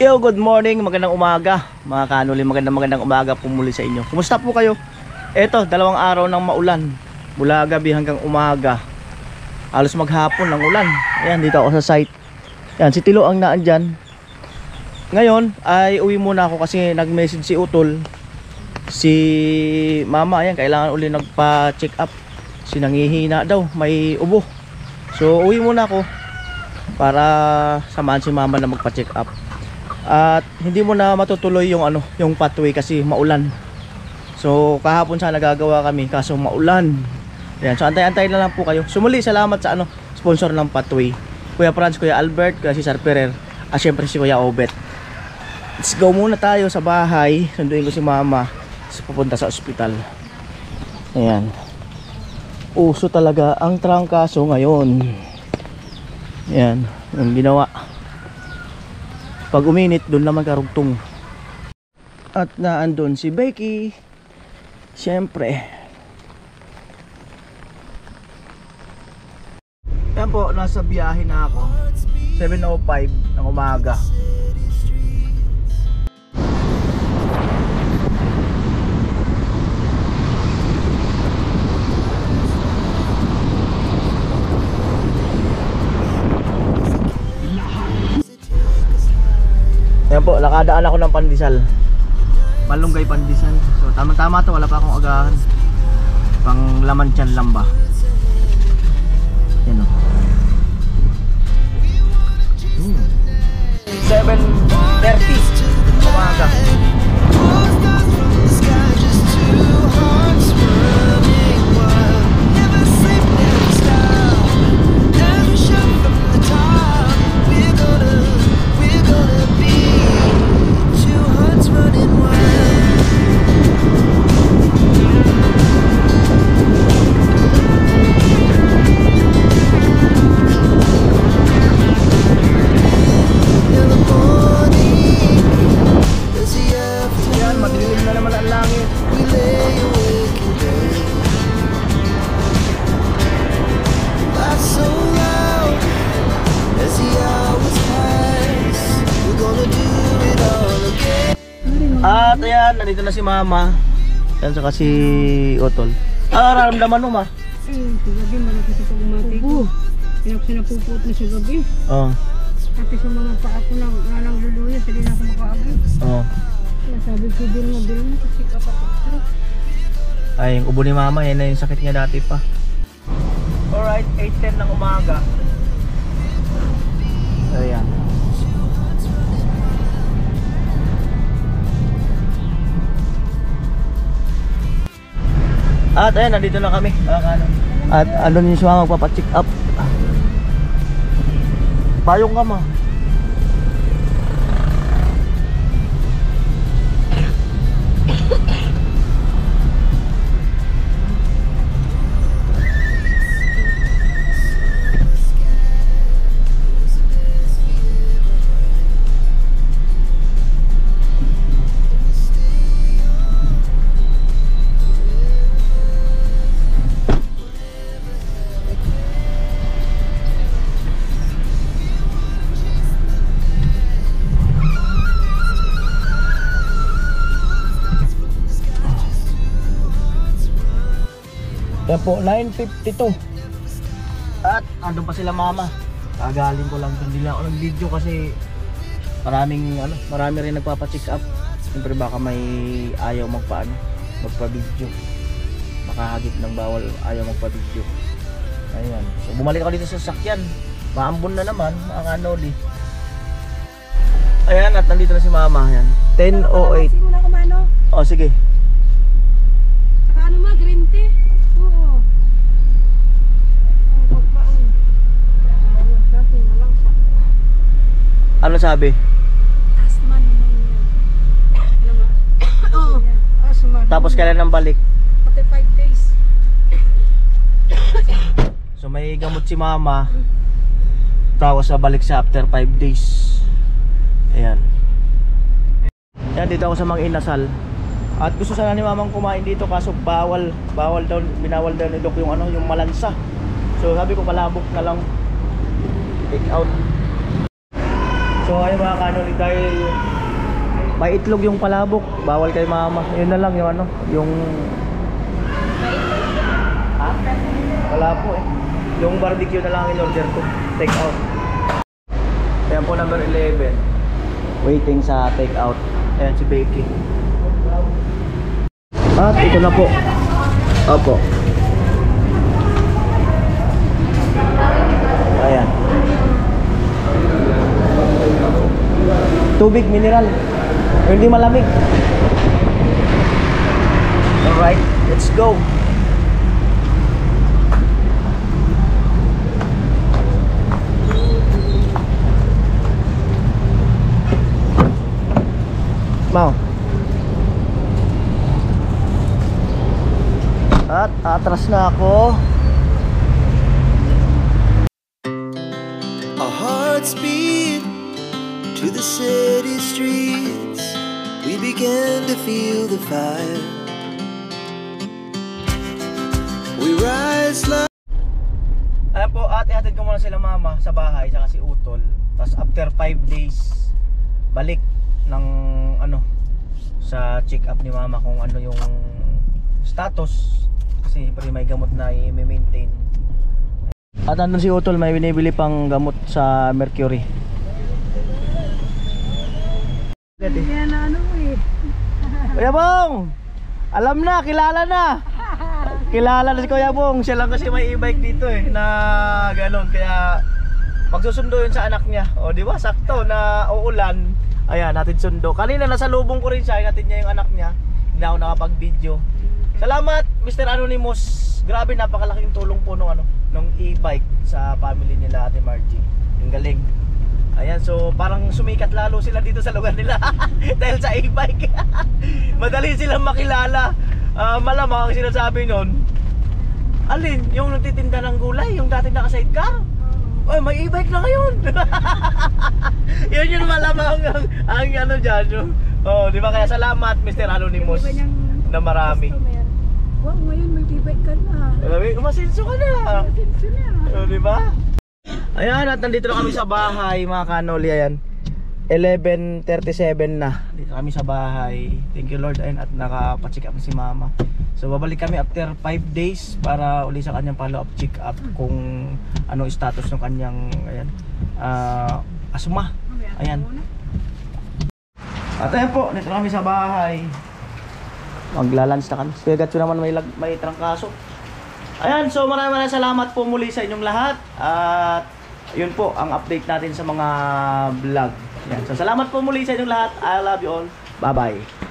Yo, good morning, magandang umaga mga kanuli, magandang umaga po muli sa inyo. Kumusta po kayo? Eto, 2 araw ng maulan mula gabi hanggang umaga. Halos maghapon ng ulan. Ayan, dito ako sa site. Ayan, si Tilo ang naandyan. Ngayon ay uwi muna ako kasi nag-message si Utol, si Mama, ayan, kailangan uli nagpa-check up. Si nangihina daw, may ubo. So uwi muna ako para samahan si Mama na magpa-check up. At hindi mo na matutuloy yung yung pathway kasi maulan. So kahapon sana nagagawa kami kaso maulan. Ayan, so antay-antay na lang po kayo. Sumuli salamat sa sponsor ng pathway, Kuya Franz, Kuya Albert, Kuya Cesar Ferrer, at syempre si Kuya Obet. Let's go muna tayo sa bahay. Sunduin ko si Mama pupunta sa ospital. Ayan, uso talaga ang trangkaso ngayon. Ayan, yung ginawa. Pag uminit, doon naman karugtong. At naandun si Becky. Siyempre. Yan po, nasa biyahe na ako. 7:05 ng umaga. Ayan po, nakadaan ako ng Pandesal. Malunggay Pandesal. So tama-tama to, wala pa akong agahan. Pang laman tiyan lang ba. Yan o. 7:30 umaga. At ayan, nandito na si Mama. Yan saka si Otol. Nararamdaman mo, Ma? Gabi malaki sa pag-umati ko. Sinapupot na sa gabi. Oo. Pati sa mga paa ko nang luluya, hindi na ako makaagay. Oo. Sabi ko din mo kasi kapatid. Ay, yung ubo ni Mama, yan na yung sakit niya dati pa. Alright, 8:10 ng umaga. Ayan. At ayan, nandito na kami. At andun yung siya magpapacheck up. Payong ka, Ma. Yan po, 9:52. At andun pa sila Mama. Kagaling ko lang, hindi lang ako nag-video kasi marami rin nagpapa-check up. Siyempre baka may ayaw magpa-video. Makahagip ng bawal, ayaw magpa-video. Ayan. So bumalik ako dito sa sasakyan. Maambon na naman, mga kanoli. Ayan, at nandito na si Mama. Ayan. 10:08. Oh, sige. Saka green tea? Oo. Ano sabi? Asma naman yan. Ano ba? Oo. Asma. Tapos kailan nang balik? Pati 5 days. So may gamot si Mama. Tapos balik siya after 5 days. Ayan. Ayan, dito ako sa Mang Inasal. At gusto sana ni Mamang kumain dito kaso binawal daw ni Doc yung malansa. So sabi ko palabok na lang, take out. So So ayun mga kanoli, dahil may itlog yung palabok, bawal kay mama. Yun na lang yung ano, yung ha? Wala po eh. Yung barbecue na lang in order ko, take out. Ayan po number 11, waiting sa take out. Ayan si Becky. At ito na po. Opo. Ayan. Tubig mineral. Hindi malamig. Alright, let's go. Mau. At atras na ako. Our hearts beat to the city streets. We began to feel the fire. We rise like. Ayan po, ate-hatid ko muna sila mama sa bahay, saka si Utol. Tapos after 5 days, balik ng ano, sa check up ni mama kung ano yung status. Kasi siyempre may gamot na i-maintain. At andun si Utol, may binibili pang gamot sa Mercury. Kaya na ano eh. Kuya Bong! Alam na, kilala na! Kilala na si Kuya Bong. Siya lang kasi may e-bike dito eh, na gano'n. Kaya magsusundo yun sa anak niya. O di ba, sakto na uulan. Ayan, natin sundo. Kanina nasa lubong ko rin siya, natin niya yung anak niya. Hindi ako nakapag-video. Salamat Mr. Anonymous. Grabe, napakalaking tulong po nung e-bike sa family nila, Ate Margie. Yung galing. Ayan, so parang sumikat lalo sila dito sa lugar nila dahil sa e-bike. Madali silang makilala. Malamang ang sinasabi nun, alin, yung nagtitinda ng gulay, yung dati naka-sidecar. Oy, may e-bike na ngayon. Yun yung malamang ang ano dyan. Oh, di ba? Kaya salamat Mr. Anonymous na marami. Wow, ngayon may e-bike ka na. Masinso ka na. Masinso na. Oh, di ba? Ayan, at nandito na kami sa bahay mga kanoli. Ayan, 11:37 na. Dito kami sa bahay. Thank you Lord. Ayan, at nakapacheck up si mama. So babalik kami after 5 days para uli sa kanyang follow up check up kung ano status ng kanyang ayan, asma. Ayan. At ayan po, dito kami sa bahay. Maglalunch na kami. Kaya gatso naman may trangkaso. Ayan, so maraming salamat po muli sa inyong lahat. At yun po ang update natin sa mga vlog. Ayan, so salamat po muli sa inyong lahat. I love you all. Bye bye.